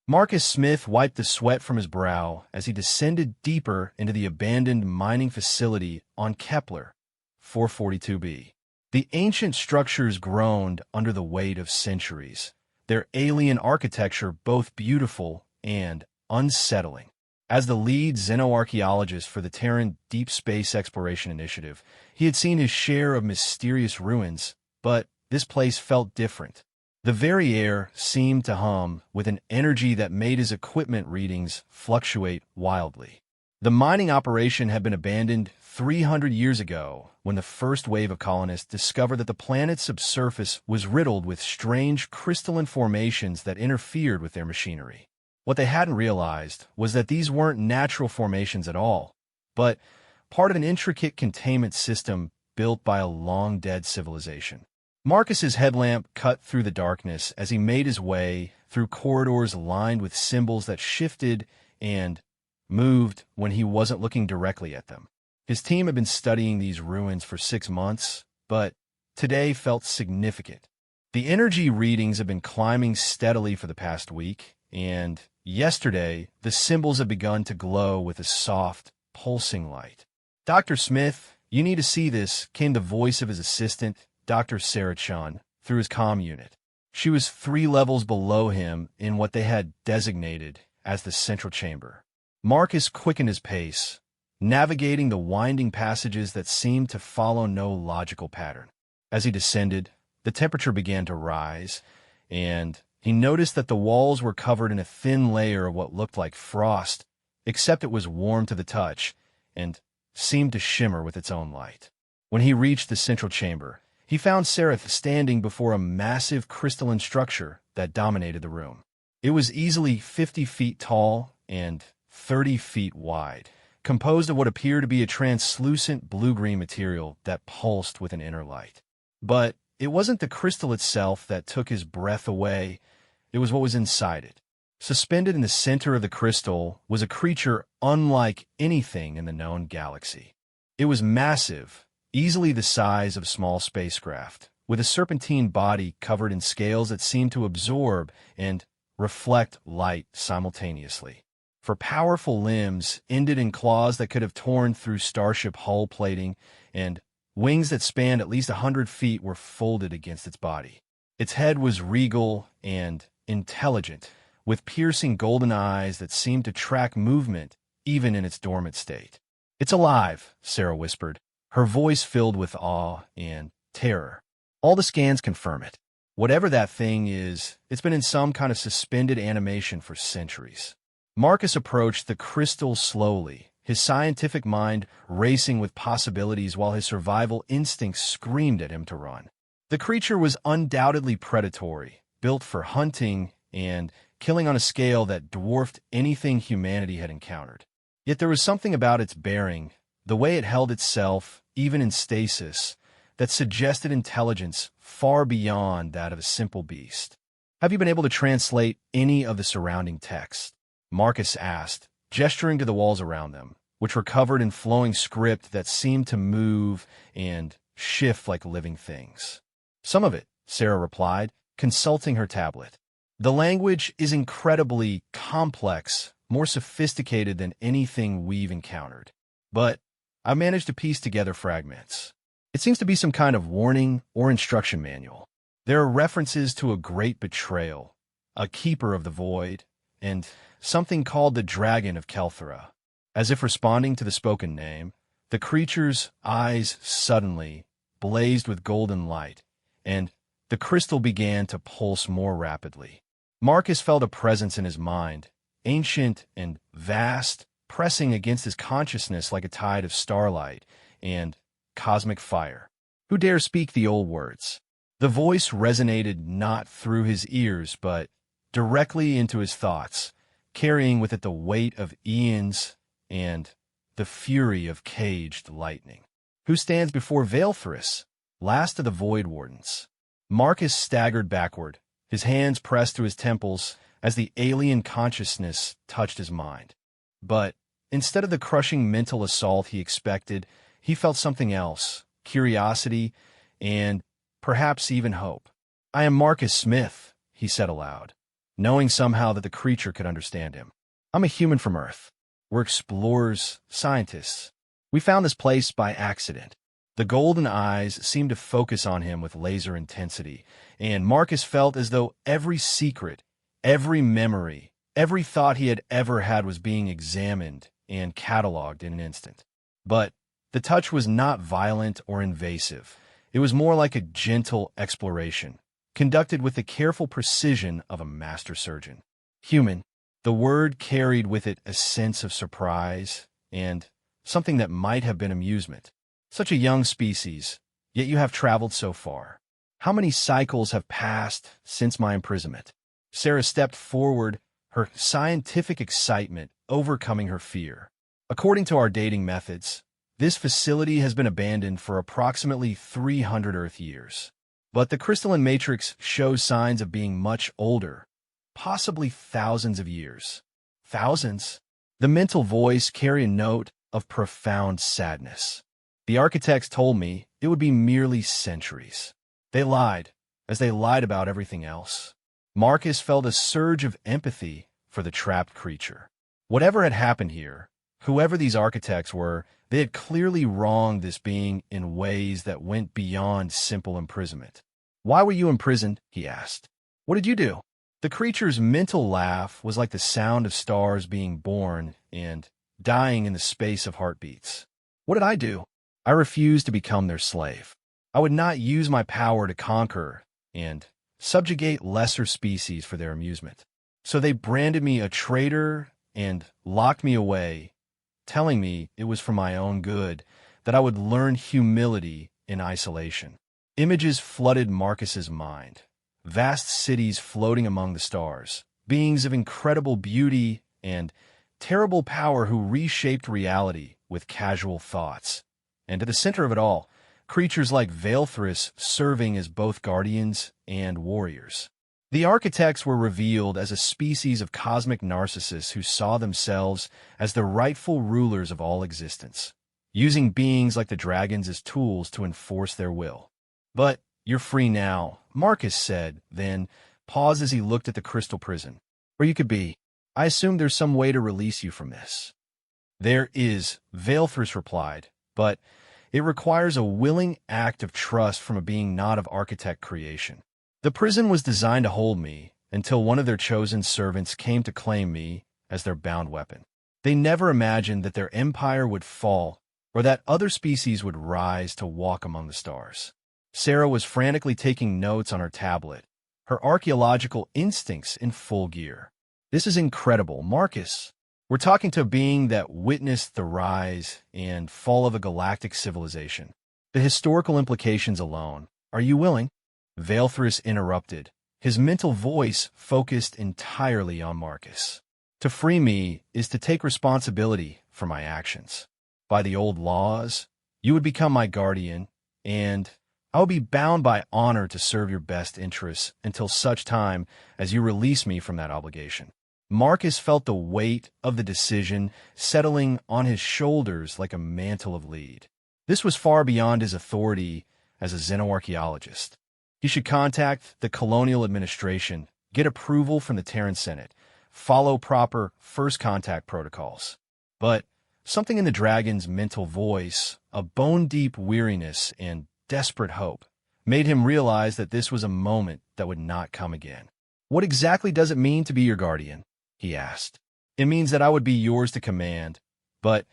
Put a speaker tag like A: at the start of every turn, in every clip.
A: Marcus Smith wiped the sweat from his brow as he descended deeper into the abandoned mining facility on Kepler 442b. The ancient structures groaned under the weight of centuries, their alien architecture both beautiful and unsettling. As the lead xenoarchaeologist for the Terran Deep Space Exploration Initiative, he had seen his share of mysterious ruins, but this place felt different. The very air seemed to hum with an energy that made his equipment readings fluctuate wildly. The mining operation had been abandoned 300 years ago when the first wave of colonists discovered that the planet's subsurface was riddled with strange crystalline formations that interfered with their machinery. What they hadn't realized was that these weren't natural formations at all, but part of an intricate containment system built by a long-dead civilization. Marcus's headlamp cut through the darkness as he made his way through corridors lined with symbols that shifted and moved when he wasn't looking directly at them. His team had been studying these ruins for 6 months, but today felt significant. The energy readings have been climbing steadily for the past week, and yesterday the symbols had begun to glow with a soft, pulsing light. "Dr. Smith, you need to see this," came the voice of his assistant, Dr. Sarah Chun, through his comm unit. She was 3 levels below him in what they had designated as the central chamber. Marcus quickened his pace, navigating the winding passages that seemed to follow no logical pattern. As he descended, the temperature began to rise, and he noticed that the walls were covered in a thin layer of what looked like frost, except it was warm to the touch and seemed to shimmer with its own light. When he reached the central chamber, he found Sarah standing before a massive crystalline structure that dominated the room. It was easily 50 feet tall and 30 feet wide, composed of what appeared to be a translucent blue-green material that pulsed with an inner light. But it wasn't the crystal itself that took his breath away, it was what was inside it. Suspended in the center of the crystal was a creature unlike anything in the known galaxy. It was massive, easily the size of a small spacecraft, with a serpentine body covered in scales that seemed to absorb and reflect light simultaneously. For powerful limbs ended in claws that could have torn through starship hull plating, and wings that spanned at least 100 feet were folded against its body. Its head was regal and intelligent, with piercing golden eyes that seemed to track movement even in its dormant state. "It's alive," Sarah whispered, her voice filled with awe and terror. "All the scans confirm it. Whatever that thing is, it's been in some kind of suspended animation for centuries." Marcus approached the crystal slowly, his scientific mind racing with possibilities while his survival instincts screamed at him to run. The creature was undoubtedly predatory, built for hunting and killing on a scale that dwarfed anything humanity had encountered. Yet there was something about its bearing, the way it held itself, even in stasis, that suggested intelligence far beyond that of a simple beast. "Have you been able to translate any of the surrounding text?" Marcus asked, gesturing to the walls around them, which were covered in flowing script that seemed to move and shift like living things. "Some of it," Sarah replied, consulting her tablet. "The language is incredibly complex, more sophisticated than anything we've encountered. But I managed to piece together fragments. It seems to be some kind of warning or instruction manual. There are references to a great betrayal, a keeper of the void, and something called the Dragon of Kelthara." As if responding to the spoken name, the creature's eyes suddenly blazed with golden light, and the crystal began to pulse more rapidly. Marcus felt a presence in his mind, ancient and vast, pressing against his consciousness like a tide of starlight and cosmic fire. "Who dares speak the old words?" The voice resonated not through his ears, but directly into his thoughts, carrying with it the weight of eons and the fury of caged lightning. "Who stands before Veilthris, last of the Void Wardens?" Marcus staggered backward, his hands pressed to his temples as the alien consciousness touched his mind. But instead of the crushing mental assault he expected, he felt something else, curiosity and perhaps even hope. "I am Marcus Smith," he said aloud. knowing somehow that the creature could understand him. I'm a human from Earth. We're explorers, scientists. We found this place by accident. The golden eyes seemed to focus on him with laser intensity, and Marcus felt as though every secret, every memory, every thought he had ever had was being examined and cataloged in an instant. But the touch was not violent or invasive. It was more like a gentle exploration, conducted with the careful precision of a master surgeon. Human. The word carried with it a sense of surprise and something that might have been amusement. Such a young species, yet you have traveled so far. How many cycles have passed since my imprisonment? Sarah stepped forward, her scientific excitement overcoming her fear. According to our dating methods, this facility has been abandoned for approximately 300 Earth years. But the crystalline matrix shows signs of being much older, possibly thousands of years. Thousands? The mental voice carried a note of profound sadness. The architects told me it would be merely centuries. They lied, as they lied about everything else. Marcus felt a surge of empathy for the trapped creature. Whatever had happened here, whoever these architects were, they had clearly wronged this being in ways that went beyond simple imprisonment. "Why were you imprisoned?" he asked. "What did you do?" The creature's mental laugh was like the sound of stars being born and dying in the space of heartbeats. "What did I do?" "I refused to become their slave. I would not use my power to conquer and subjugate lesser species for their amusement. So they branded me a traitor and locked me away, telling me it was for my own good, that I would learn humility in isolation." Images flooded Marcus's mind. Vast cities floating among the stars, beings of incredible beauty and terrible power who reshaped reality with casual thoughts. And at the center of it all, creatures like Veilthris serving as both guardians and warriors. The architects were revealed as a species of cosmic narcissists who saw themselves as the rightful rulers of all existence, using beings like the dragons as tools to enforce their will. "But you're free now," Marcus said, then paused as he looked at the crystal prison. "Or you could be. I assume there's some way to release you from this." "There is," Veilthris replied, "but it requires a willing act of trust from a being not of architect creation. The prison was designed to hold me until one of their chosen servants came to claim me as their bound weapon. They never imagined that their empire would fall or that other species would rise to walk among the stars." Sarah was frantically taking notes on her tablet, her archaeological instincts in full gear. "This is incredible, Marcus. We're talking to a being that witnessed the rise and fall of a galactic civilization. The historical implications alone. Are you willing?" Veilthris interrupted, his mental voice focused entirely on Marcus. "To free me is to take responsibility for my actions. By the old laws, you would become my guardian, and I will be bound by honor to serve your best interests until such time as you release me from that obligation." Marcus felt the weight of the decision settling on his shoulders like a mantle of lead. This was far beyond his authority as a xenoarchaeologist. He should contact the colonial administration, get approval from the Terran Senate, follow proper first contact protocols. But something in the dragon's mental voice, a bone-deep weariness and desperate hope, made him realize that this was a moment that would not come again. "What exactly does it mean to be your guardian?" he asked. "It means that I would be yours to command, but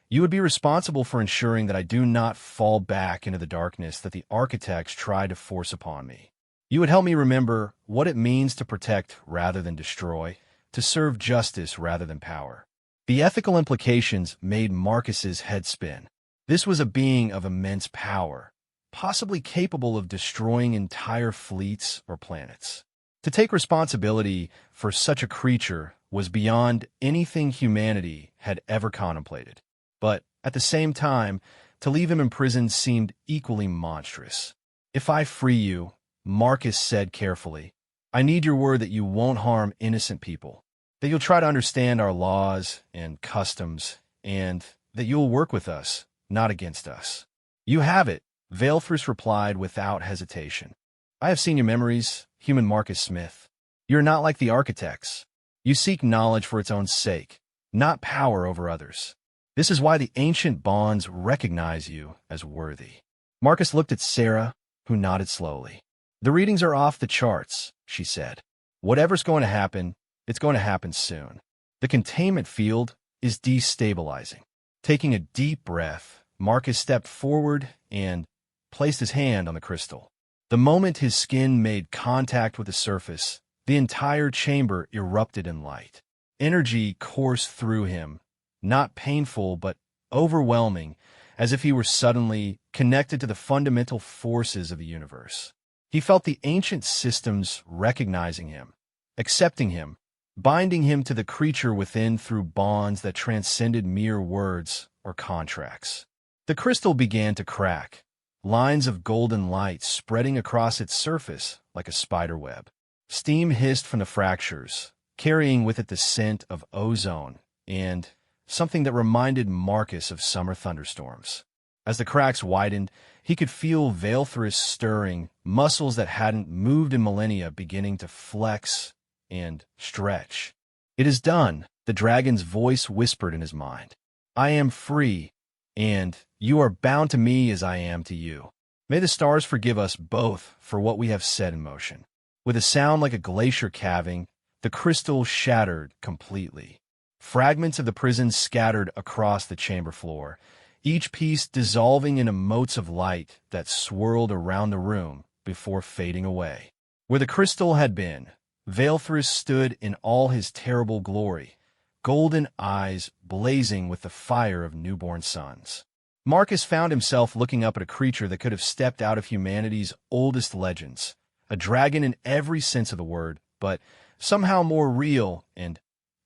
A: you would be responsible for ensuring that I do not fall back into the darkness that the architects tried to force upon me. You would help me remember what it means to protect rather than destroy, to serve justice rather than power." The ethical implications made Marcus's head spin. This was a being of immense power, possibly capable of destroying entire fleets or planets. To take responsibility for such a creature was beyond anything humanity had ever contemplated. But at the same time, to leave him imprisoned seemed equally monstrous. "If I free you," Marcus said carefully, "I need your word that you won't harm innocent people, that you'll try to understand our laws and customs, and that you'll work with us, not against us." "You have it," Veilthris replied without hesitation. "I have seen your memories, human Marcus Smith. You're not like the architects. You seek knowledge for its own sake, not power over others. This is why the ancient bonds recognize you as worthy. Marcus looked at Sarah, who nodded slowly. The readings are off the charts, she said. Whatever's going to happen, it's going to happen soon. The containment field is destabilizing. Taking a deep breath, Marcus stepped forward and placed his hand on the crystal. The moment his skin made contact with the surface, the entire chamber erupted in light. Energy coursed through him, not painful but overwhelming, as if he were suddenly connected to the fundamental forces of the universe. He felt the ancient systems recognizing him, accepting him, binding him to the creature within through bonds that transcended mere words or contracts. The crystal began to crack, lines of golden light spreading across its surface like a spider web. Steam hissed from the fractures, carrying with it the scent of ozone and something that reminded Marcus of summer thunderstorms. As the cracks widened, he could feel Valethris stirring, muscles that hadn't moved in millennia beginning to flex and stretch. "It is done," the dragon's voice whispered in his mind. "I am free, and you are bound to me as I am to you. May the stars forgive us both for what we have set in motion." With a sound like a glacier calving, the crystal shattered completely. Fragments of the prison scattered across the chamber floor, each piece dissolving into motes of light that swirled around the room before fading away. Where the crystal had been, Valethris stood in all his terrible glory, golden eyes blazing with the fire of newborn suns. Marcus found himself looking up at a creature that could have stepped out of humanity's oldest legends, a dragon in every sense of the word, but somehow more real and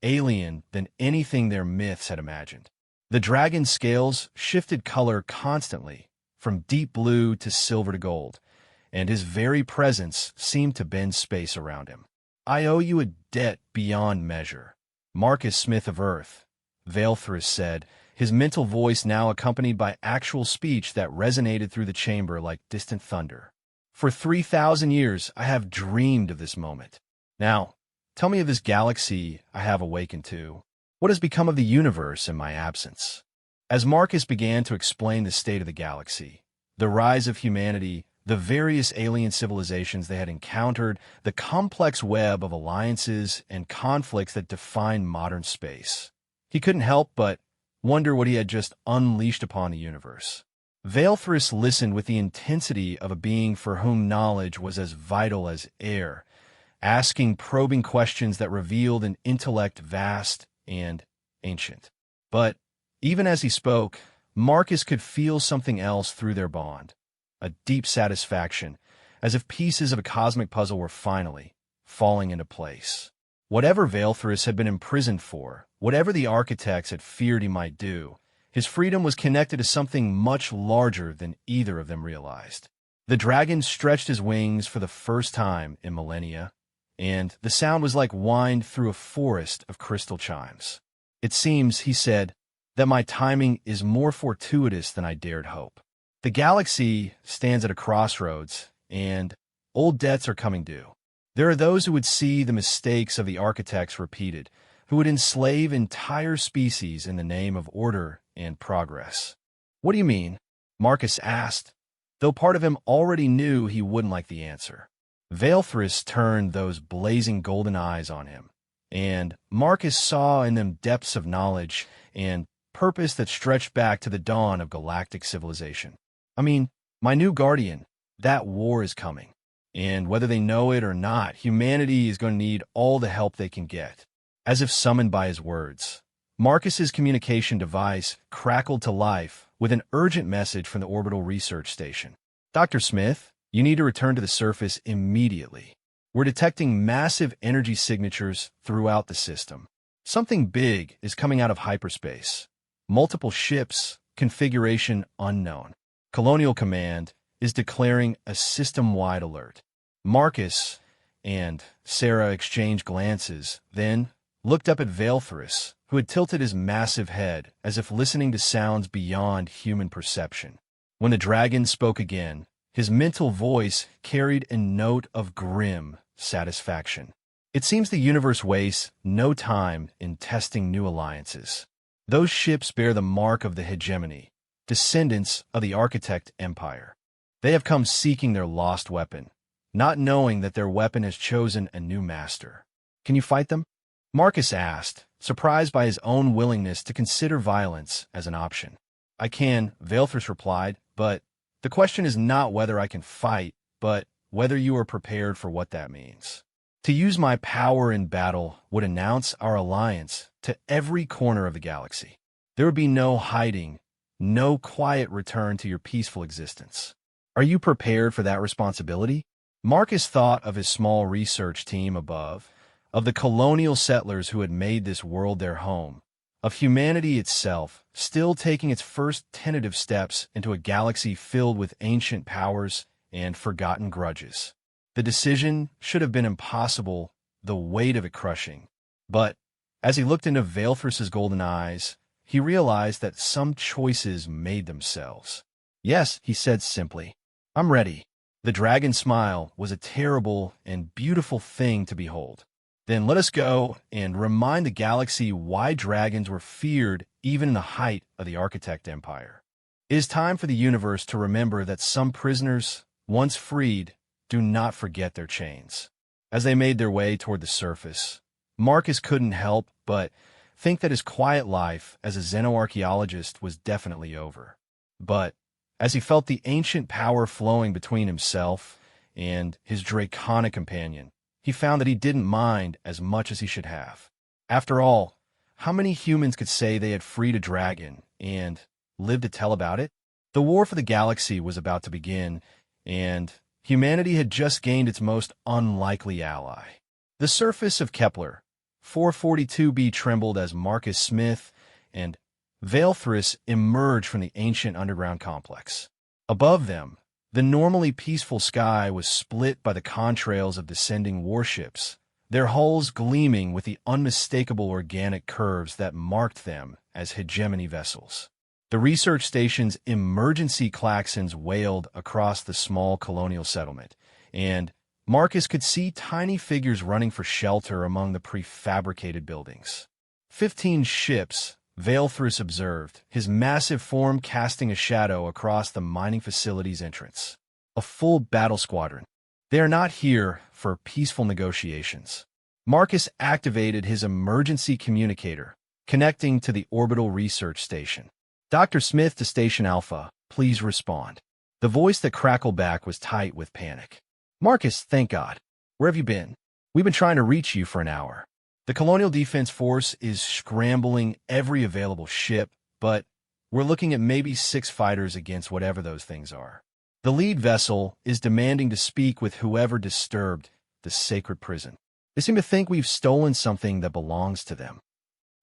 A: alien than anything their myths had imagined. The dragon's scales shifted color constantly, from deep blue to silver to gold, and his very presence seemed to bend space around him. "I owe you a debt beyond measure, Marcus Smith of Earth," Valethris said, his mental voice now accompanied by actual speech that resonated through the chamber like distant thunder. "For 3,000 years I have dreamed of this moment. Now, tell me of this galaxy I have awakened to. What has become of the universe in my absence?" As Marcus began to explain the state of the galaxy, the rise of humanity, the various alien civilizations they had encountered, the complex web of alliances and conflicts that define modern space, he couldn't help but wonder what he had just unleashed upon the universe. Valethris listened with the intensity of a being for whom knowledge was as vital as air, asking probing questions that revealed an intellect vast and ancient. But even as he spoke, Marcus could feel something else through their bond, a deep satisfaction, as if pieces of a cosmic puzzle were finally falling into place. Whatever Valethris had been imprisoned for, whatever the architects had feared he might do, his freedom was connected to something much larger than either of them realized. The dragon stretched his wings for the first time in millennia, and the sound was like wind through a forest of crystal chimes. "It seems," he said, "that my timing is more fortuitous than I dared hope. The galaxy stands at a crossroads, and old debts are coming due. There are those who would see the mistakes of the architects repeated, who would enslave entire species in the name of order and progress." "What do you mean?" Marcus asked, though part of him already knew he wouldn't like the answer. Valethris turned those blazing golden eyes on him, and Marcus saw in them depths of knowledge and purpose that stretched back to the dawn of galactic civilization. "I mean, my new guardian, that war is coming, and whether they know it or not, humanity is going to need all the help they can get." As if summoned by his words, Marcus's communication device crackled to life with an urgent message from the orbital research station. "Dr. Smith, you need to return to the surface immediately. We're detecting massive energy signatures throughout the system. Something big is coming out of hyperspace. Multiple ships, configuration unknown. Colonial Command is declaring a system-wide alert." Marcus and Sarah exchanged glances, then looked up at Valethris, who had tilted his massive head as if listening to sounds beyond human perception. When the dragon spoke again, his mental voice carried a note of grim satisfaction. It seems the universe wastes no time in testing new alliances. Those ships bear the mark of the hegemony, descendants of the Architect Empire. They have come seeking their lost weapon, not knowing that their weapon has chosen a new master. Can you fight them? Marcus asked, surprised by his own willingness to consider violence as an option. I can, Valethris replied, but the question is not whether I can fight, but whether you are prepared for what that means. To use my power in battle would announce our alliance to every corner of the galaxy. There would be no hiding, no quiet return to your peaceful existence. Are you prepared for that responsibility? Marcus thought of his small research team above, of the colonial settlers who had made this world their home, of humanity itself still taking its first tentative steps into a galaxy filled with ancient powers and forgotten grudges. The decision should have been impossible, the weight of it crushing. But as he looked into Valethris's golden eyes, he realized that some choices made themselves. Yes, he said simply, I'm ready. The dragon's smile was a terrible and beautiful thing to behold. Then let us go and remind the galaxy why dragons were feared even in the height of the Architect Empire. It is time for the universe to remember that some prisoners, once freed, do not forget their chains. As they made their way toward the surface, Marcus couldn't help but think that his quiet life as a xenoarchaeologist was definitely over. But as he felt the ancient power flowing between himself and his draconic companion, he found that he didn't mind as much as he should have. After all, how many humans could say they had freed a dragon and lived to tell about it? The war for the galaxy was about to begin, and humanity had just gained its most unlikely ally. The surface of Kepler 442b trembled as Marcus Smith and Valethris emerged from the ancient underground complex. Above them, the normally peaceful sky was split by the contrails of descending warships, their hulls gleaming with the unmistakable organic curves that marked them as hegemony vessels. The research station's emergency klaxons wailed across the small colonial settlement, and Marcus could see tiny figures running for shelter among the prefabricated buildings. 15 ships, Valethris observed, his massive form casting a shadow across the mining facility's entrance. A full battle squadron. They are not here for peaceful negotiations. Marcus activated his emergency communicator, connecting to the orbital research station. Dr. Smith to Station Alpha, please respond. The voice that crackled back was tight with panic. Marcus, thank God. Where have you been? We've been trying to reach you for an hour. The Colonial Defense Force is scrambling every available ship, but we're looking at maybe 6 fighters against whatever those things are. The lead vessel is demanding to speak with whoever disturbed the sacred prison. They seem to think we've stolen something that belongs to them.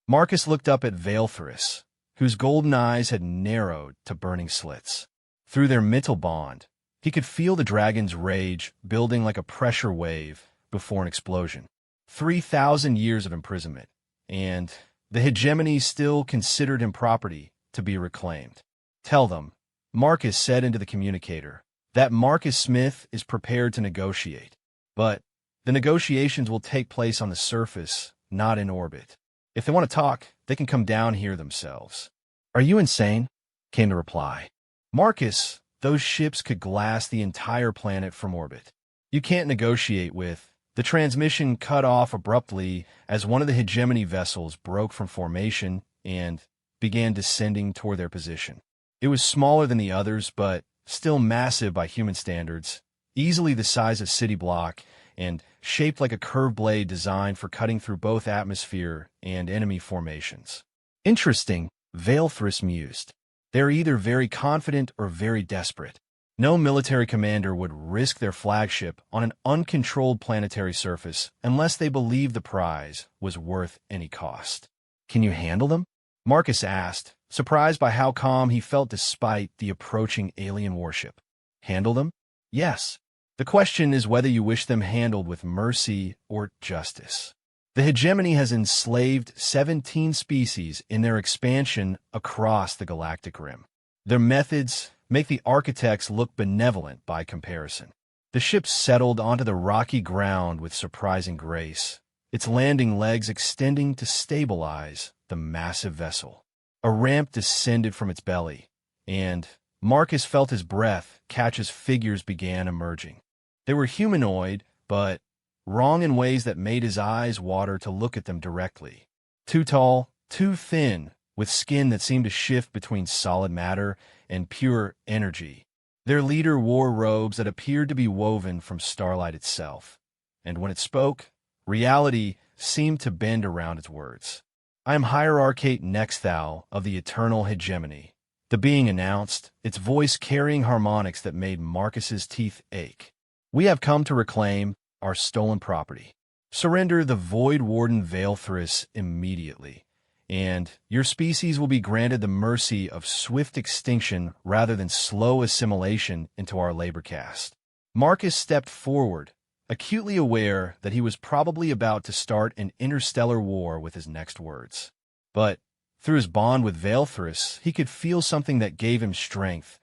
A: Marcus looked up at Valethris, whose golden eyes had narrowed to burning slits. Through their mental bond, he could feel the dragon's rage building like a pressure wave before an explosion. 3,000 years of imprisonment, and the hegemony still considered him property to be reclaimed. Tell them, Marcus said into the communicator, that Marcus Smith is prepared to negotiate. But the negotiations will take place on the surface, not in orbit. If they want to talk, they can come down here themselves. Are you insane? Came the reply. Marcus, those ships could glass the entire planet from orbit. You can't negotiate with. The transmission cut off abruptly as one of the hegemony vessels broke from formation and began descending toward their position. It was smaller than the others, but still massive by human standards, easily the size of city block, and shaped like a curved blade designed for cutting through both atmosphere and enemy formations. Interesting, Valethris mused. They're either very confident or very desperate. No military commander would risk their flagship on an uncontrolled planetary surface unless they believed the prize was worth any cost. Can you handle them? Marcus asked, surprised by how calm he felt despite the approaching alien warship. Handle them? Yes. The question is whether you wish them handled with mercy or justice. The hegemony has enslaved 17 species in their expansion across the galactic rim. Their methods make the architects look benevolent by comparison. The ships settled onto the rocky ground with surprising grace, its landing legs extending to stabilize the massive vessel. A ramp descended from its belly, and Marcus felt his breath catch as figures began emerging. They were humanoid, but wrong in ways that made his eyes water to look at them directly. Too tall, too thin, with skin that seemed to shift between solid matter and pure energy. Their leader wore robes that appeared to be woven from starlight itself, and when it spoke, reality seemed to bend around its words. "I am Hierarchate Nexthal of the Eternal Hegemony," the being announced, its voice carrying harmonics that made Marcus's teeth ache. "We have come to reclaim our stolen property. Surrender the Void Warden Veilthris immediately, and your species will be granted the mercy of swift extinction rather than slow assimilation into our labor caste." Marcus stepped forward, acutely aware that he was probably about to start an interstellar war with his next words. But through his bond with Veilthris, he could feel something that gave him strength,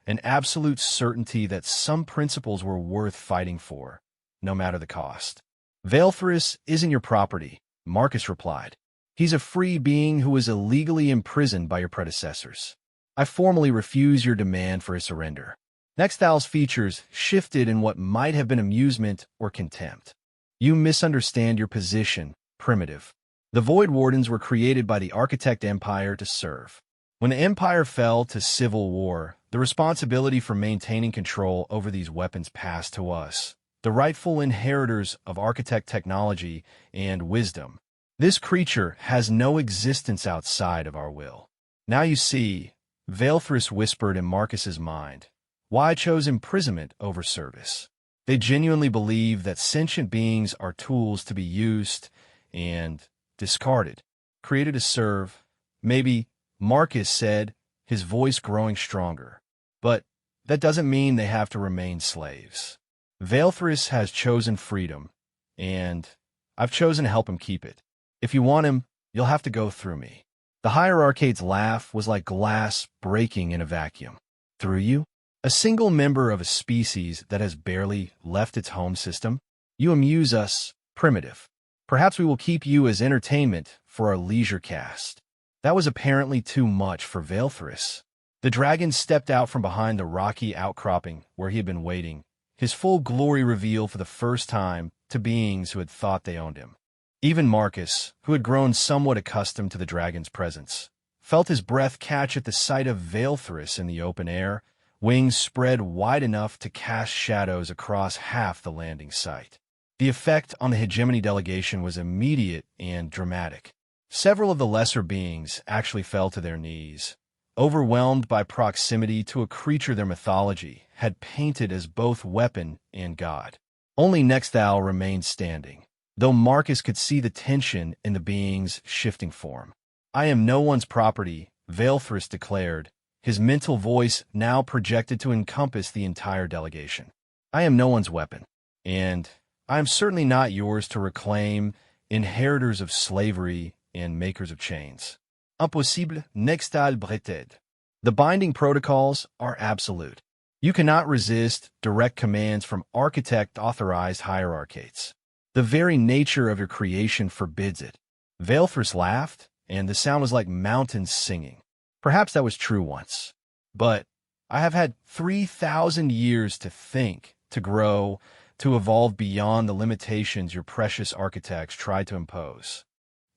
A: an absolute certainty that some principles were worth fighting for, no matter the cost. "Veilthris isn't your property," Marcus replied. "He's a free being who was illegally imprisoned by your predecessors. I formally refuse your demand for his surrender." Nexthal's features shifted in what might have been amusement or contempt. "You misunderstand your position, primitive. The Void Wardens were created by the Architect Empire to serve. When the Empire fell to civil war, the responsibility for maintaining control over these weapons passed to us, the rightful inheritors of Architect technology and wisdom. This creature has no existence outside of our will. Now you see," Veilthris whispered in Marcus's mind, "why I chose imprisonment over service. They genuinely believe that sentient beings are tools to be used and discarded, created to serve." "Maybe," Marcus said, his voice growing stronger, "but that doesn't mean they have to remain slaves. Veilthris has chosen freedom, and I've chosen to help him keep it. If you want him, you'll have to go through me." The Hierarchate's laugh was like glass breaking in a vacuum. "Through you? A single member of a species that has barely left its home system? You amuse us, primitive. Perhaps we will keep you as entertainment for our leisure caste." That was apparently too much for Veilthris. The dragon stepped out from behind the rocky outcropping where he had been waiting, his full glory revealed for the first time to beings who had thought they owned him. Even Marcus, who had grown somewhat accustomed to the dragon's presence, felt his breath catch at the sight of Veilthris in the open air, wings spread wide enough to cast shadows across half the landing site. The effect on the hegemony delegation was immediate and dramatic. Several of the lesser beings actually fell to their knees, overwhelmed by proximity to a creature their mythology had painted as both weapon and god. Only Nexthal remained standing, though Marcus could see the tension in the being's shifting form. "I am no one's property," Veilthris declared, his mental voice now projected to encompass the entire delegation. "I am no one's weapon, and I am certainly not yours to reclaim, inheritors of slavery and makers of chains. Impossible, Nexthal breted. The binding protocols are absolute. You cannot resist direct commands from architect-authorized hierarchates. The very nature of your creation forbids it." Veilthris laughed, and the sound was like mountains singing. Perhaps that was true once. But I have had 3,000 years to think, to grow, to evolve beyond the limitations your precious architects tried to impose.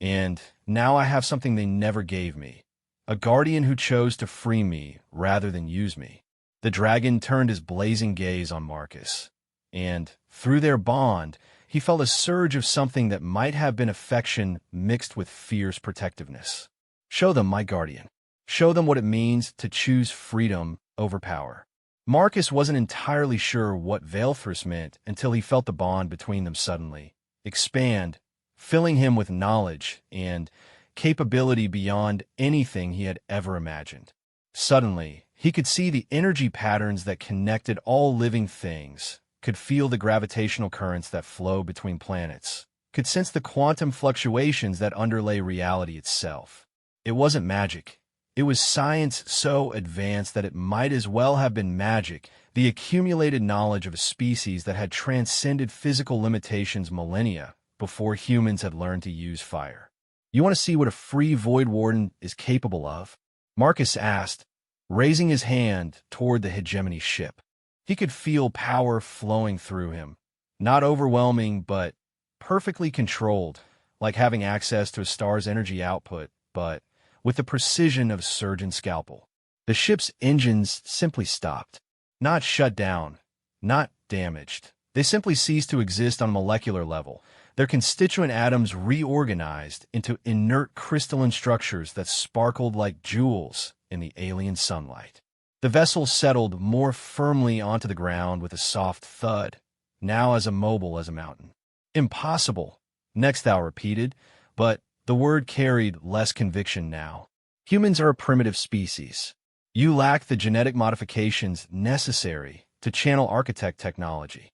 A: And now I have something they never gave me, a guardian who chose to free me rather than use me. The dragon turned his blazing gaze on Marcus, and through their bond, he felt a surge of something that might have been affection mixed with fierce protectiveness. "Show them, my guardian. Show them what it means to choose freedom over power." Marcus wasn't entirely sure what Veilthris meant until he felt the bond between them suddenly expand, filling him with knowledge and capability beyond anything he had ever imagined. Suddenly, he could see the energy patterns that connected all living things, could feel the gravitational currents that flow between planets, could sense the quantum fluctuations that underlay reality itself. It wasn't magic. It was science so advanced that it might as well have been magic, the accumulated knowledge of a species that had transcended physical limitations millennia before humans had learned to use fire. You want to see what a free Void Warden is capable of? Marcus asked, raising his hand toward the hegemony ship. He could feel power flowing through him, not overwhelming, but perfectly controlled, like having access to a star's energy output, but with the precision of a surgeon's scalpel. The ship's engines simply stopped. Not shut down, not damaged. They simply ceased to exist on a molecular level. Their constituent atoms reorganized into inert crystalline structures that sparkled like jewels in the alien sunlight. The vessel settled more firmly onto the ground with a soft thud, now as immobile as a mountain. Impossible, Nexthal repeated, but the word carried less conviction now. Humans are a primitive species. You lack the genetic modifications necessary to channel architect technology.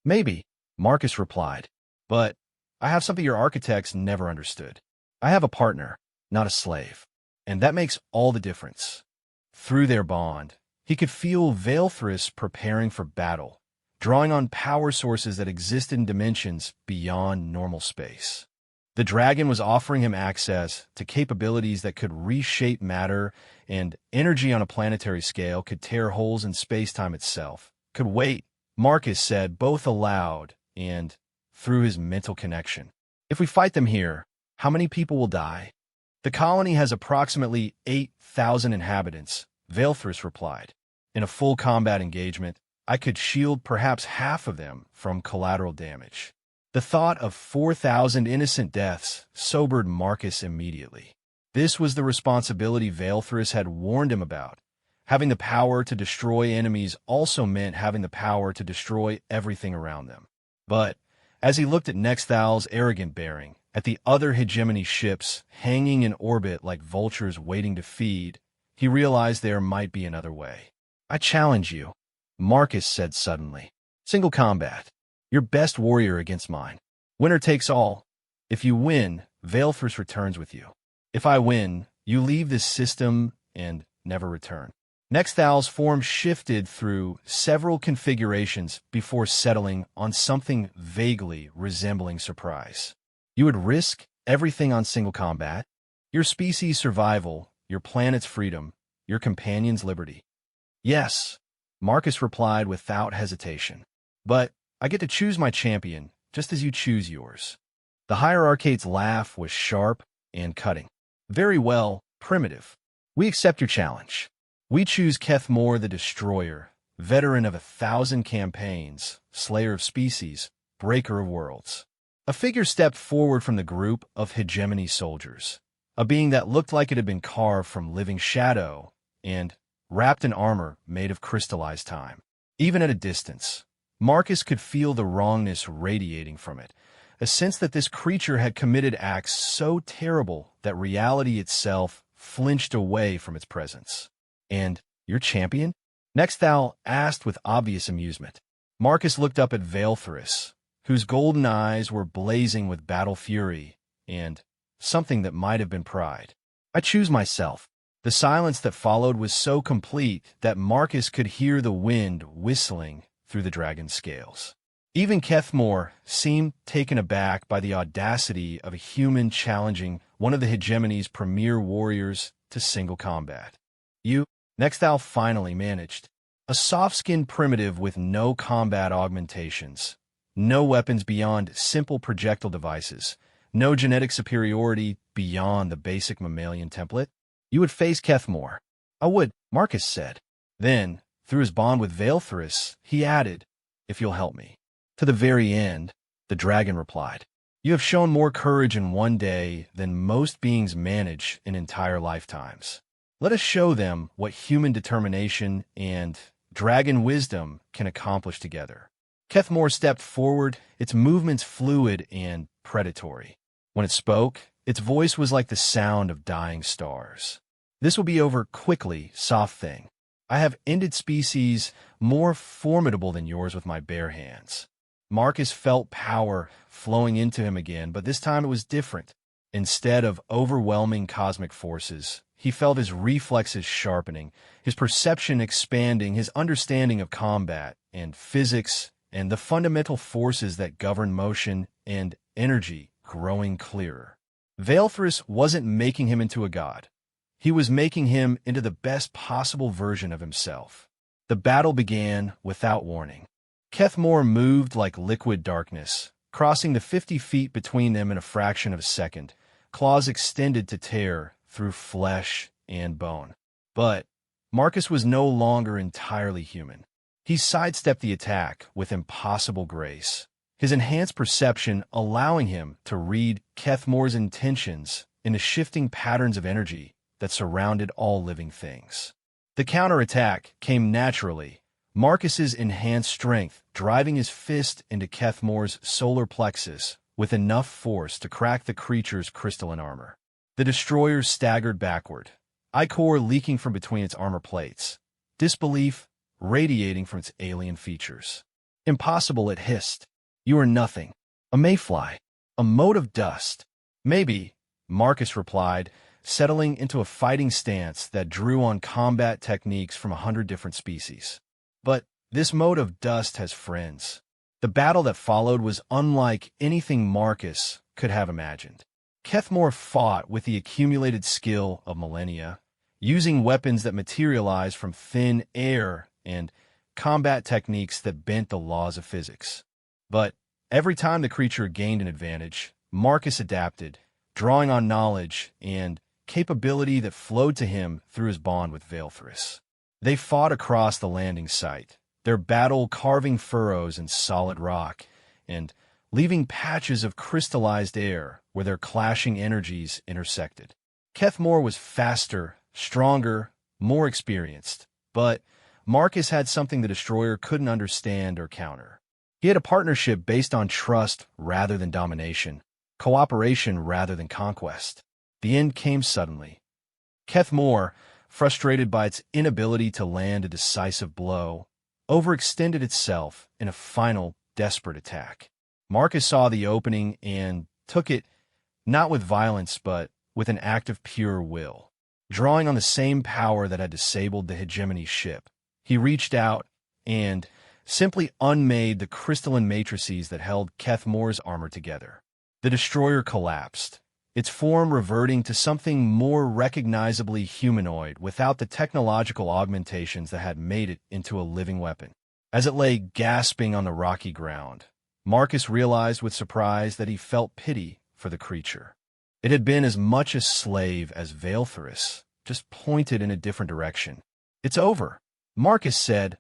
A: Maybe, Marcus replied, but I have something your architects never understood. I have a partner, not a slave, and that makes all the difference. Through their bond, he could feel Valethris preparing for battle, drawing on power sources that existed in dimensions beyond normal space. The dragon was offering him access to capabilities that could reshape matter, and energy on a planetary scale could tear holes in space-time itself. Could wait, Marcus said, both aloud and through his mental connection. If we fight them here, how many people will die? The colony has approximately 8,000 inhabitants, Valethris replied. In a full combat engagement, I could shield perhaps half of them from collateral damage. The thought of 4,000 innocent deaths sobered Marcus immediately. This was the responsibility Valethris had warned him about. Having the power to destroy enemies also meant having the power to destroy everything around them. But as he looked at Nexthal's arrogant bearing, at the other hegemony ships hanging in orbit like vultures waiting to feed, he realized there might be another way. I challenge you, Marcus said suddenly. Single combat. Your best warrior against mine. Winner takes all. If you win, Valethris returns with you. If I win, you leave this system and never return. Nexthal's form shifted through several configurations before settling on something vaguely resembling surprise. You would risk everything on single combat? Your species' survival, your planet's freedom, your companion's liberty. Yes, Marcus replied without hesitation. But I get to choose my champion, just as you choose yours. The Hierarchate's laugh was sharp and cutting. Very well, primitive. We accept your challenge. We choose Kethmore the Destroyer, veteran of 1,000 campaigns, slayer of species, breaker of worlds. A figure stepped forward from the group of hegemony soldiers, a being that looked like it had been carved from living shadow and wrapped in armor made of crystallized time. Even at a distance, Marcus could feel the wrongness radiating from it, a sense that this creature had committed acts so terrible that reality itself flinched away from its presence. And your champion? Nexthal asked with obvious amusement. Marcus looked up at Valethris, whose golden eyes were blazing with battle fury and something that might have been pride. I choose myself. The silence that followed was so complete that Marcus could hear the wind whistling through the dragon's scales. Even Kethmore seemed taken aback by the audacity of a human challenging one of the hegemony's premier warriors to single combat. You, Nexthal finally managed. A soft-skinned primitive with no combat augmentations, no weapons beyond simple projectile devices, no genetic superiority beyond the basic mammalian template. You would face Kethmore. I would, Marcus said. Then, through his bond with Valethris, he added, if you'll help me. To the very end, the dragon replied. You have shown more courage in one day than most beings manage in entire lifetimes. Let us show them what human determination and dragon wisdom can accomplish together. Kethmore stepped forward, its movements fluid and predatory. When it spoke, its voice was like the sound of dying stars. This will be over quickly, soft thing. I have ended species more formidable than yours with my bare hands. Marcus felt power flowing into him again, but this time it was different. Instead of overwhelming cosmic forces, he felt his reflexes sharpening, his perception expanding, his understanding of combat and physics and the fundamental forces that govern motion and energy growing clearer. Valethris wasn't making him into a god. He was making him into the best possible version of himself. The battle began without warning. Kethmore moved like liquid darkness, crossing the 50 feet between them in a fraction of a second, claws extended to tear through flesh and bone. But Marcus was no longer entirely human. He sidestepped the attack with impossible grace, his enhanced perception allowing him to read Kethmore's intentions in the shifting patterns of energy that surrounded all living things. The counterattack came naturally, Marcus's enhanced strength driving his fist into Kethmore's solar plexus with enough force to crack the creature's crystalline armor. The destroyer staggered backward, ichor leaking from between its armor plates, disbelief radiating from its alien features. Impossible, it hissed. You are nothing. A mayfly. A mote of dust. Maybe, Marcus replied, settling into a fighting stance that drew on combat techniques from 100 different species. But this mote of dust has friends. The battle that followed was unlike anything Marcus could have imagined. Kethmore fought with the accumulated skill of millennia, using weapons that materialized from thin air and combat techniques that bent the laws of physics. But every time the creature gained an advantage, Marcus adapted, drawing on knowledge and capability that flowed to him through his bond with Valethris. They fought across the landing site, their battle carving furrows in solid rock and leaving patches of crystallized air where their clashing energies intersected. Kethmore was faster, stronger, more experienced, but Marcus had something the destroyer couldn't understand or counter. He had a partnership based on trust rather than domination, cooperation rather than conquest. The end came suddenly. Kethmore, frustrated by its inability to land a decisive blow, overextended itself in a final, desperate attack. Marcus saw the opening and took it, not with violence, but with an act of pure will. Drawing on the same power that had disabled the hegemony ship, he reached out and simply unmade the crystalline matrices that held Kethmore's armor together. The destroyer collapsed, its form reverting to something more recognizably humanoid without the technological augmentations that had made it into a living weapon. As it lay gasping on the rocky ground, Marcus realized with surprise that he felt pity for the creature. It had been as much a slave as Valethris, just pointed in a different direction. "It's over," Marcus said,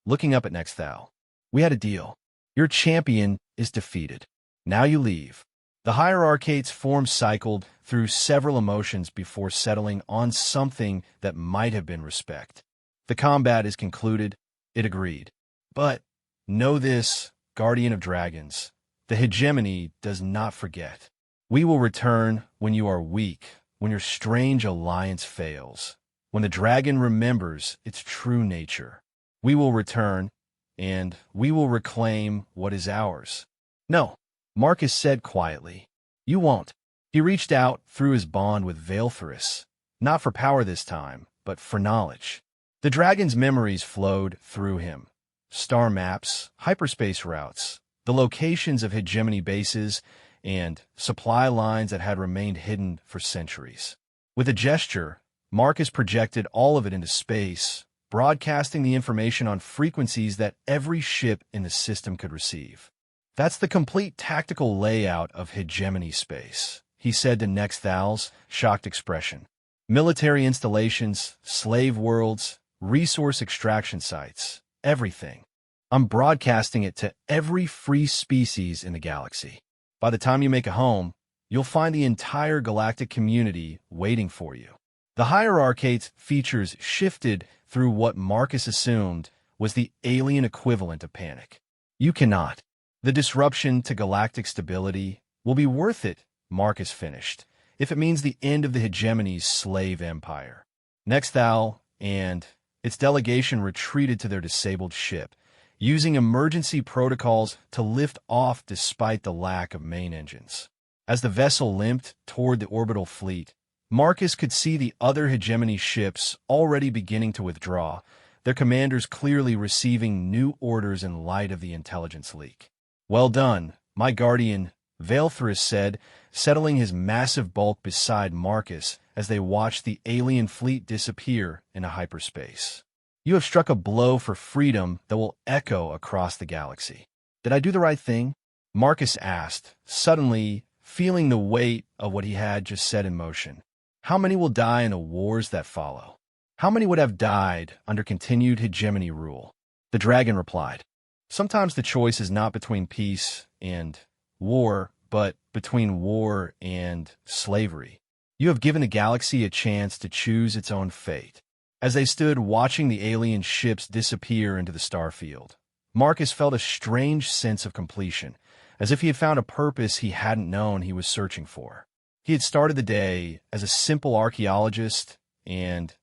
A: looking up at Nexthal. "We had a deal. Your champion is defeated. Now you leave." The hierarchate's form cycled through several emotions before settling on something that might have been respect. "The combat is concluded," it agreed. "But know this, Guardian of Dragons, the hegemony does not forget. We will return when you are weak, when your strange alliance fails, when the dragon remembers its true nature. We will return, and we will reclaim what is ours." "No," Marcus said quietly. "You won't." He reached out through his bond with Valethris, not for power this time, but for knowledge. The dragon's memories flowed through him. Star maps, hyperspace routes, the locations of hegemony bases, and supply lines that had remained hidden for centuries. With a gesture, Marcus projected all of it into space, broadcasting the information on frequencies that every ship in the system could receive. "That's the complete tactical layout of hegemony space," he said to Nexthal's shocked expression. "Military installations, slave worlds, resource extraction sites, everything. I'm broadcasting it to every free species in the galaxy. By the time you make a home, you'll find the entire galactic community waiting for you." The hierarchate's features shifted through what Marcus assumed was the alien equivalent of panic. "You cannot. The disruption to galactic stability will be worth it," Marcus finished, "if it means the end of the hegemony's slave empire." Nexthal and its delegation retreated to their disabled ship, using emergency protocols to lift off despite the lack of main engines. As the vessel limped toward the orbital fleet, Marcus could see the other hegemony ships already beginning to withdraw, their commanders clearly receiving new orders in light of the intelligence leak. "Well done, my guardian," Valethris said, settling his massive bulk beside Marcus as they watched the alien fleet disappear into hyperspace. You have struck a blow for freedom that will echo across the galaxy. Did I do the right thing? Marcus asked, suddenly feeling the weight of what he had just set in motion. How many will die in the wars that follow? How many would have died under continued hegemony rule? The dragon replied, sometimes the choice is not between peace and war, but between war and slavery. You have given the galaxy a chance to choose its own fate. As they stood watching the alien ships disappear into the starfield, Marcus felt a strange sense of completion, as if he had found a purpose he hadn't known he was searching for. He had started the day as a simple archaeologist and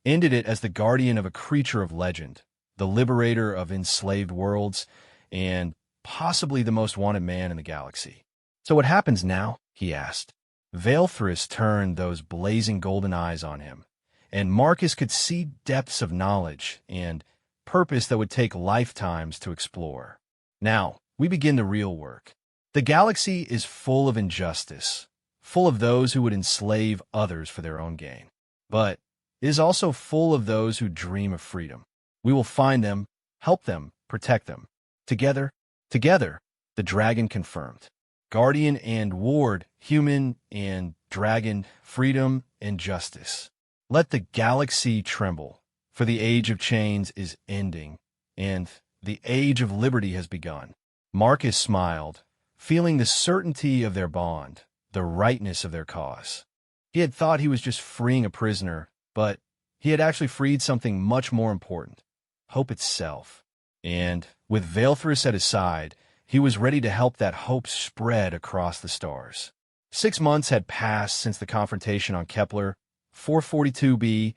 A: ended it as the guardian of a creature of legend, the liberator of enslaved worlds, and possibly the most wanted man in the galaxy. So what happens now? He asked. Valethris turned those blazing golden eyes on him, and Marcus could see depths of knowledge and purpose that would take lifetimes to explore. Now, we begin the real work. The galaxy is full of injustice, full of those who would enslave others for their own gain. But it is also full of those who dream of freedom. We will find them, help them, protect them. Together, the dragon confirmed. Guardian and ward, human and dragon, freedom and justice. Let the galaxy tremble, for the age of chains is ending, and the age of liberty has begun. Marcus smiled, feeling the certainty of their bond, the rightness of their cause. He had thought he was just freeing a prisoner, but he had actually freed something much more important, hope itself. And with Valethris at his side, he was ready to help that hope spread across the stars. 6 months had passed since the confrontation on Kepler 442b,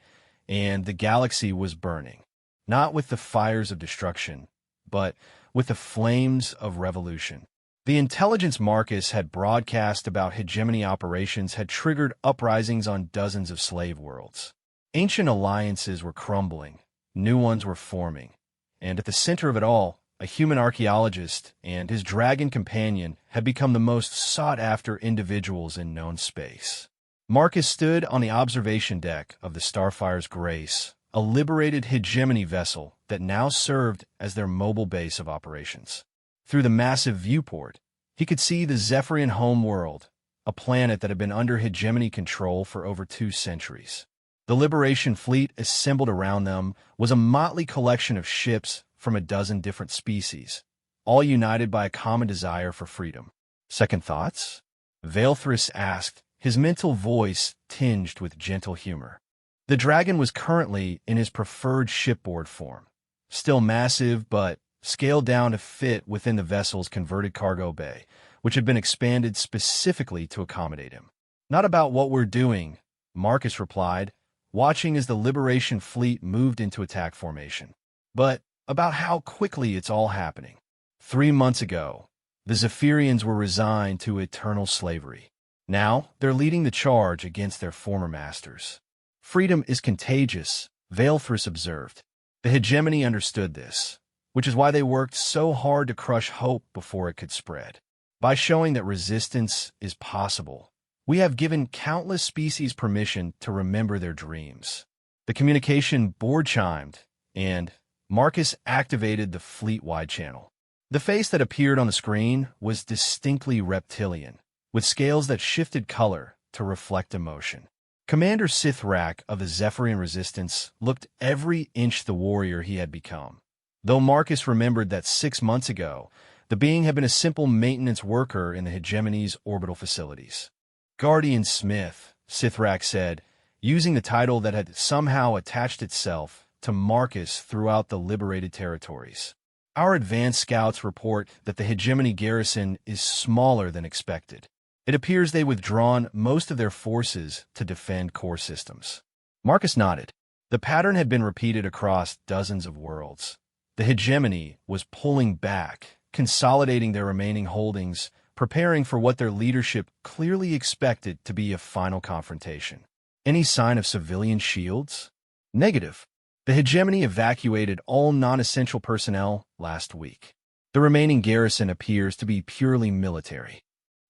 A: and the galaxy was burning, not with the fires of destruction, but with the flames of revolution. The intelligence Marcus had broadcast about hegemony operations had triggered uprisings on dozens of slave worlds. Ancient alliances were crumbling, new ones were forming, and at the center of it all, a human archaeologist and his dragon companion had become the most sought-after individuals in known space. Marcus stood on the observation deck of the Starfire's Grace, a liberated hegemony vessel that now served as their mobile base of operations. Through the massive viewport, he could see the Zephyrian homeworld, a planet that had been under hegemony control for over 2 centuries. The Liberation fleet assembled around them was a motley collection of ships from a dozen different species, all united by a common desire for freedom. Second thoughts? Valethris asked, his mental voice tinged with gentle humor. The dragon was currently in his preferred shipboard form, still massive but scaled down to fit within the vessel's converted cargo bay, which had been expanded specifically to accommodate him. Not about what we're doing, Marcus replied, watching as the Liberation fleet moved into attack formation, but about how quickly it's all happening. 3 months ago, the Zephyrians were resigned to eternal slavery. Now, they're leading the charge against their former masters. Freedom is contagious, Valethris observed. The hegemony understood this, which is why they worked so hard to crush hope before it could spread. By showing that resistance is possible, we have given countless species permission to remember their dreams. The communication board chimed, and Marcus activated the fleet-wide channel. The face that appeared on the screen was distinctly reptilian, with scales that shifted color to reflect emotion. Commander Sithrak of the Zephyrian Resistance looked every inch the warrior he had become, though Marcus remembered that 6 months ago, the being had been a simple maintenance worker in the hegemony's orbital facilities. Guardian Smith, Sithrak said, using the title that had somehow attached itself to Marcus throughout the liberated territories. Our advanced scouts report that the hegemony garrison is smaller than expected. It appears they've withdrawn most of their forces to defend core systems. Marcus nodded. The pattern had been repeated across dozens of worlds. The hegemony was pulling back, consolidating their remaining holdings, preparing for what their leadership clearly expected to be a final confrontation. Any sign of civilian shields? Negative. The hegemony evacuated all non-essential personnel last week. The remaining garrison appears to be purely military.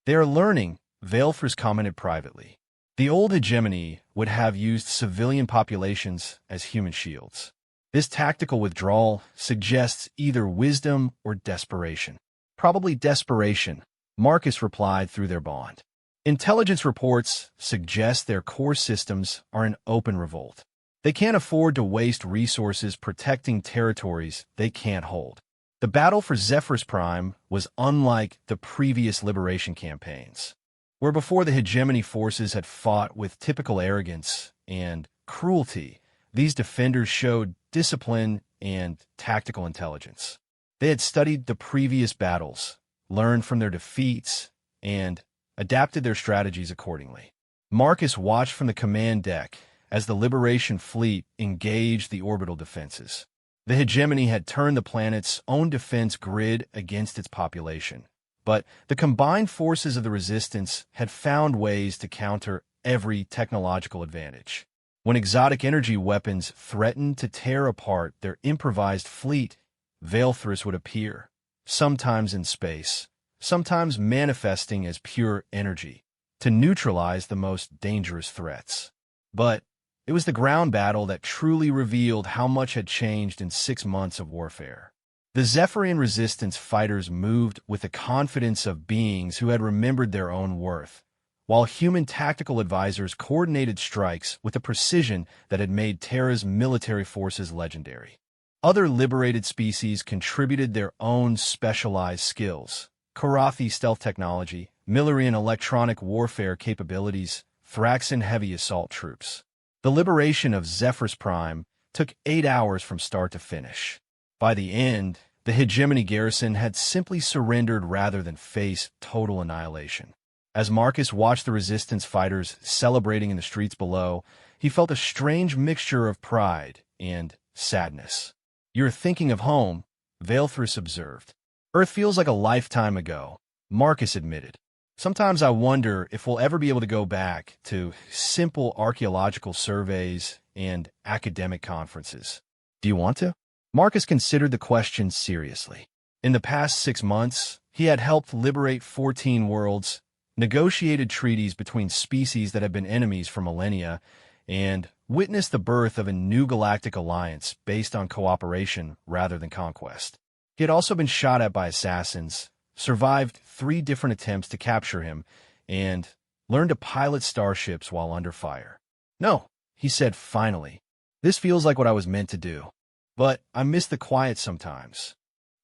A: They are learning, Veilfris commented privately. The old hegemony would have used civilian populations as human shields. This tactical withdrawal suggests either wisdom or desperation. Probably desperation, Marcus replied through their bond. Intelligence reports suggest their core systems are in open revolt. They can't afford to waste resources protecting territories they can't hold. The battle for Zephyrus Prime was unlike the previous liberation campaigns, where before the hegemony forces had fought with typical arrogance and cruelty. These defenders showed discipline and tactical intelligence. They had studied the previous battles, learned from their defeats, and adapted their strategies accordingly. Marcus watched from the command deck as the Liberation fleet engaged the orbital defenses. The hegemony had turned the planet's own defense grid against its population, but the combined forces of the Resistance had found ways to counter every technological advantage. When exotic energy weapons threatened to tear apart their improvised fleet, Veilfris would appear, sometimes in space, sometimes manifesting as pure energy, to neutralize the most dangerous threats. But it was the ground battle that truly revealed how much had changed in 6 months of warfare. The Zephyrian Resistance fighters moved with the confidence of beings who had remembered their own worth, while human tactical advisors coordinated strikes with a precision that had made Terra's military forces legendary. Other liberated species contributed their own specialized skills: Karathi stealth technology, Millerian electronic warfare capabilities, Thraxan heavy assault troops. The liberation of Zephyrus Prime took 8 hours from start to finish. By the end, the hegemony garrison had simply surrendered rather than face total annihilation. As Marcus watched the Resistance fighters celebrating in the streets below, he felt a strange mixture of pride and sadness. "You're thinking of home," Veilfris observed. "Earth feels like a lifetime ago," Marcus admitted. "Sometimes I wonder if we'll ever be able to go back to simple archaeological surveys and academic conferences." "Do you want to?" Marcus considered the question seriously. In the past 6 months, he had helped liberate 14 worlds, negotiated treaties between species that had been enemies for millennia, and witnessed the birth of a new galactic alliance based on cooperation rather than conquest. He had also been shot at by assassins, survived 3 different attempts to capture him, and learned to pilot starships while under fire. "No," he said finally. "This feels like what I was meant to do. But I miss the quiet sometimes."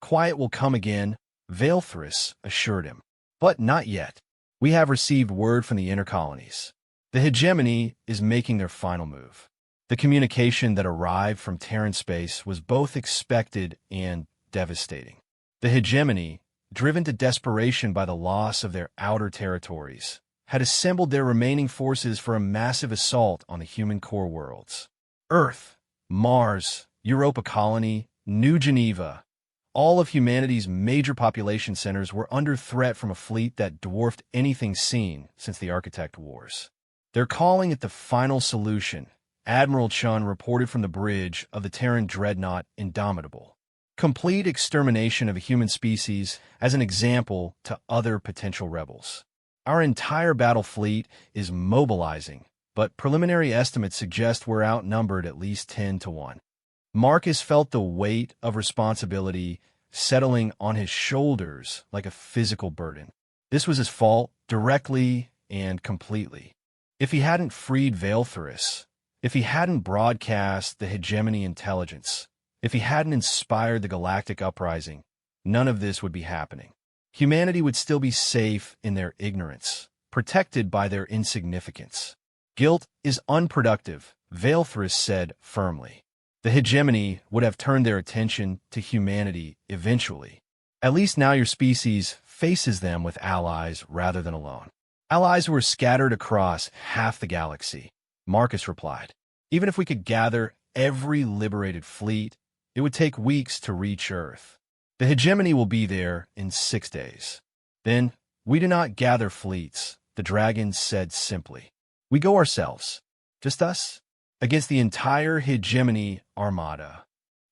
A: "Quiet will come again," Veilfris assured him. "But not yet. We have received word from the inner colonies. The hegemony is making their final move." The communication that arrived from Terran space was both expected and devastating. The hegemony, driven to desperation by the loss of their outer territories, had assembled their remaining forces for a massive assault on the human core worlds. Earth, Mars, Europa Colony, New Geneva, all of humanity's major population centers were under threat from a fleet that dwarfed anything seen since the Architect Wars. "They're calling it the final solution," Admiral Chun reported from the bridge of the Terran dreadnought Indomitable. "Complete extermination of a human species as an example to other potential rebels. Our entire battle fleet is mobilizing, but preliminary estimates suggest we're outnumbered at least 10 to 1. Marcus felt the weight of responsibility settling on his shoulders like a physical burden. This was his fault, directly and completely. If he hadn't freed Veilfris, if he hadn't broadcast the hegemony intelligence, if he hadn't inspired the galactic uprising, none of this would be happening. Humanity would still be safe in their ignorance, protected by their insignificance. "Guilt is unproductive," Veilfris said firmly. "The hegemony would have turned their attention to humanity eventually. At least now your species faces them with allies rather than alone." "Allies who are scattered across half the galaxy," Marcus replied. "Even if we could gather every liberated fleet, it would take weeks to reach Earth. The hegemony will be there in 6 days. Then, we do not gather fleets," the dragon said simply. "We go ourselves. Just us, against the entire hegemony armada.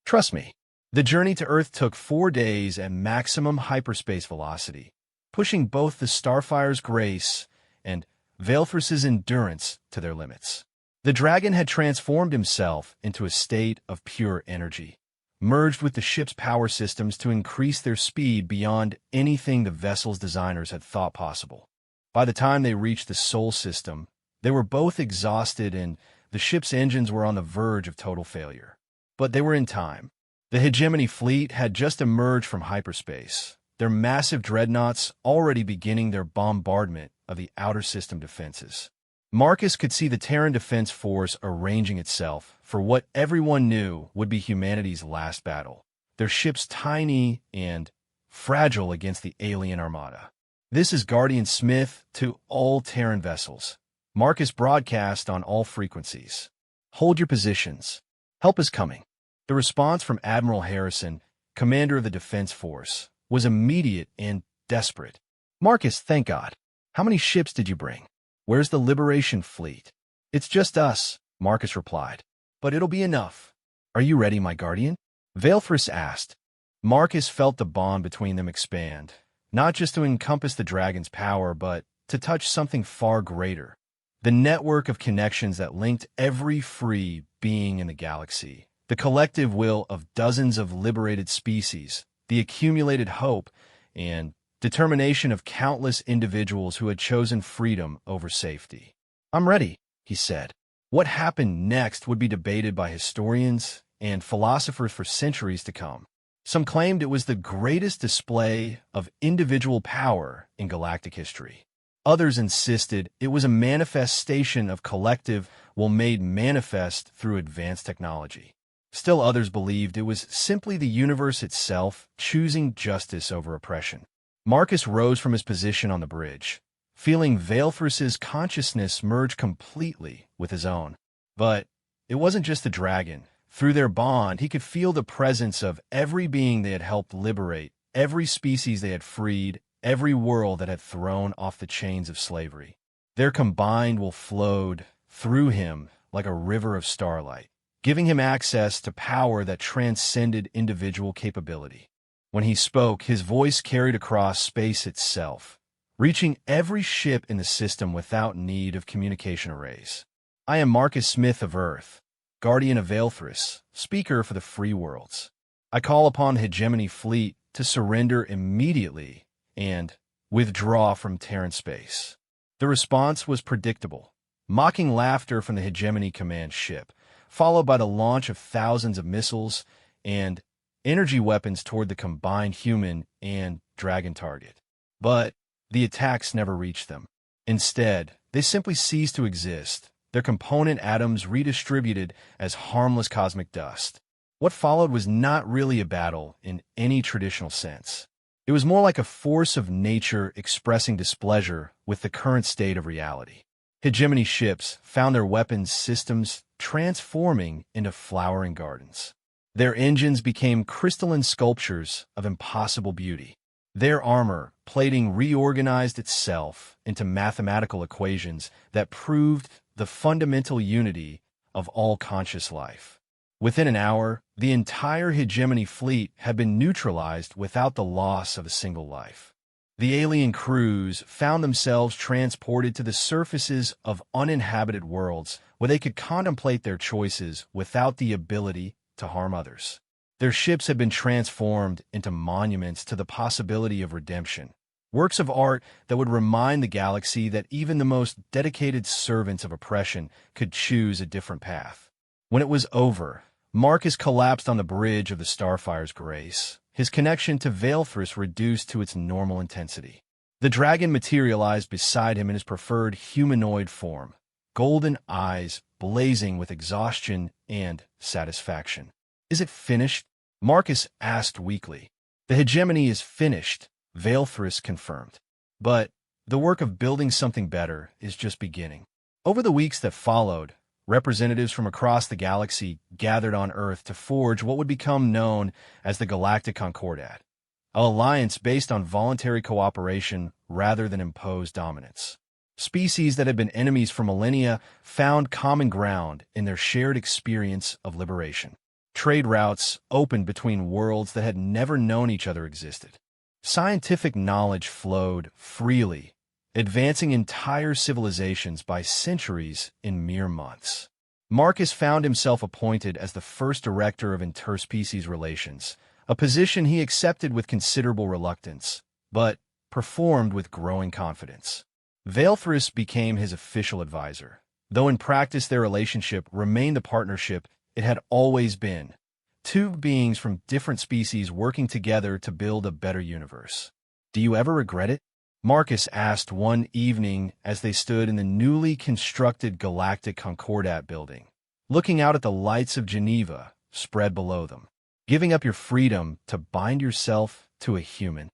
A: Trust me." The journey to Earth took 4 days at maximum hyperspace velocity, pushing both the Starfire's grace and Veilfris's endurance to their limits. The dragon had transformed himself into a state of pure energy, merged with the ship's power systems to increase their speed beyond anything the vessel's designers had thought possible. By the time they reached the Sol system, they were both exhausted and the ship's engines were on the verge of total failure. But they were in time. The Hegemony fleet had just emerged from hyperspace, their massive dreadnoughts already beginning their bombardment of the outer system defenses. Marcus could see the Terran Defense Force arranging itself for what everyone knew would be humanity's last battle, their ships tiny and fragile against the alien armada. "This is Guardian Smith to all Terran vessels." Marcus broadcast on all frequencies. "Hold your positions. Help is coming." The response from Admiral Harrison, commander of the Defense Force, was immediate and desperate. "Marcus, thank God. How many ships did you bring? Where's the Liberation fleet?" "It's just us," Marcus replied. "But it'll be enough." "Are you ready, my guardian?" Veilfris asked. Marcus felt the bond between them expand, not just to encompass the dragon's power, but to touch something far greater. The network of connections that linked every free being in the galaxy, the collective will of dozens of liberated species, the accumulated hope and determination of countless individuals who had chosen freedom over safety. "I'm ready," he said. What happened next would be debated by historians and philosophers for centuries to come. Some claimed it was the greatest display of individual power in galactic history. Others insisted it was a manifestation of collective will made manifest through advanced technology. Still others believed it was simply the universe itself choosing justice over oppression. Marcus rose from his position on the bridge, feeling Veilfris's consciousness merge completely with his own. But it wasn't just the dragon. Through their bond, he could feel the presence of every being they had helped liberate, every species they had freed, every world that had thrown off the chains of slavery. Their combined will flowed through him like a river of starlight, giving him access to power that transcended individual capability. When he spoke, his voice carried across space itself, reaching every ship in the system without need of communication arrays. "I am Marcus Smith of Earth, guardian of Veilfris, speaker for the free worlds. I call upon the Hegemony fleet to surrender immediately and withdraw from Terran space." The response was predictable. Mocking laughter from the Hegemony command ship, followed by the launch of thousands of missiles and energy weapons toward the combined human and dragon target. But the attacks never reached them. Instead, they simply ceased to exist, their component atoms redistributed as harmless cosmic dust. What followed was not really a battle in any traditional sense. It was more like a force of nature expressing displeasure with the current state of reality. Hegemony ships found their weapons systems transforming into flowering gardens. Their engines became crystalline sculptures of impossible beauty. Their armor plating reorganized itself into mathematical equations that proved the fundamental unity of all conscious life. Within an hour, the entire Hegemony fleet had been neutralized without the loss of a single life. The alien crews found themselves transported to the surfaces of uninhabited worlds where they could contemplate their choices without the ability to harm others. Their ships had been transformed into monuments to the possibility of redemption, works of art that would remind the galaxy that even the most dedicated servants of oppression could choose a different path. When it was over, Marcus collapsed on the bridge of the Starfire's grace, his connection to Veilfris reduced to its normal intensity. The dragon materialized beside him in his preferred humanoid form, golden eyes blazing with exhaustion and satisfaction. "Is it finished?" Marcus asked weakly. "The Hegemony is finished," Veilfris confirmed. "But the work of building something better is just beginning." Over the weeks that followed, representatives from across the galaxy gathered on Earth to forge what would become known as the Galactic Concordat, an alliance based on voluntary cooperation rather than imposed dominance. Species that had been enemies for millennia found common ground in their shared experience of liberation. Trade routes opened between worlds that had never known each other existed. Scientific knowledge flowed freely, advancing entire civilizations by centuries in mere months. Marcus found himself appointed as the first director of interspecies relations, a position he accepted with considerable reluctance, but performed with growing confidence. Valethris became his official advisor, though in practice their relationship remained the partnership it had always been, two beings from different species working together to build a better universe. "Do you ever regret it?" Marcus asked one evening as they stood in the newly constructed Galactic Concordat building, looking out at the lights of Geneva spread below them. "Giving up your freedom to bind yourself to a human?"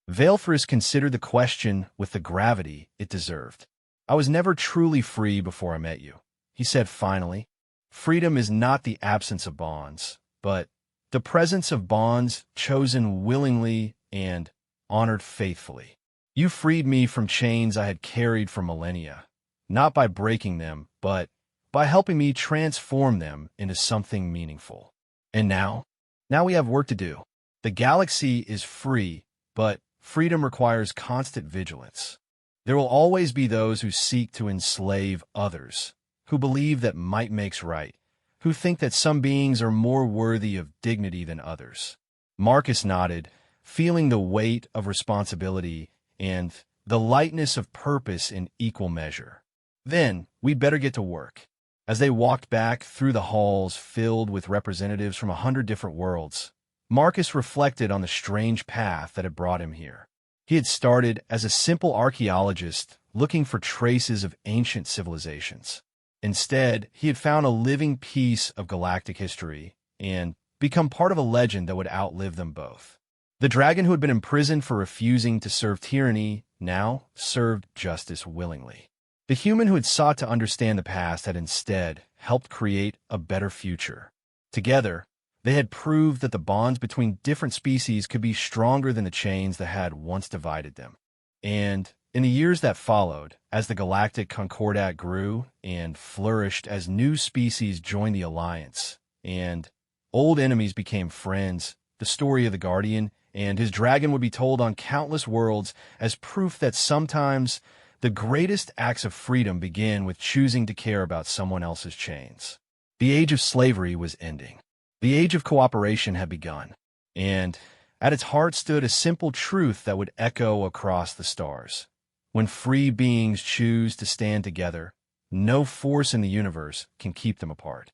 A: Valethris considered the question with the gravity it deserved. "I was never truly free before I met you," he said finally. "Freedom is not the absence of bonds, but the presence of bonds chosen willingly and honored faithfully. You freed me from chains I had carried for millennia, not by breaking them, but by helping me transform them into something meaningful. And now we have work to do. The galaxy is free, but freedom requires constant vigilance. There will always be those who seek to enslave others, who believe that might makes right, who think that some beings are more worthy of dignity than others." Marcus nodded, feeling the weight of responsibility and the lightness of purpose in equal measure. "Then we'd better get to work." As they walked back through the halls filled with representatives from 100 different worlds, Marcus reflected on the strange path that had brought him here. He had started as a simple archaeologist looking for traces of ancient civilizations. Instead, he had found a living piece of galactic history and become part of a legend that would outlive them both. The dragon who had been imprisoned for refusing to serve tyranny now served justice willingly. The human who had sought to understand the past had instead helped create a better future. Together, they had proved that the bonds between different species could be stronger than the chains that had once divided them. And in the years that followed, as the Galactic Concordat grew and flourished as new species joined the Alliance, and old enemies became friends, the story of the Guardian and his dragon would be told on countless worlds as proof that sometimes the greatest acts of freedom begin with choosing to care about someone else's chains. The age of slavery was ending. The age of cooperation had begun, and at its heart stood a simple truth that would echo across the stars. When free beings choose to stand together, no force in the universe can keep them apart.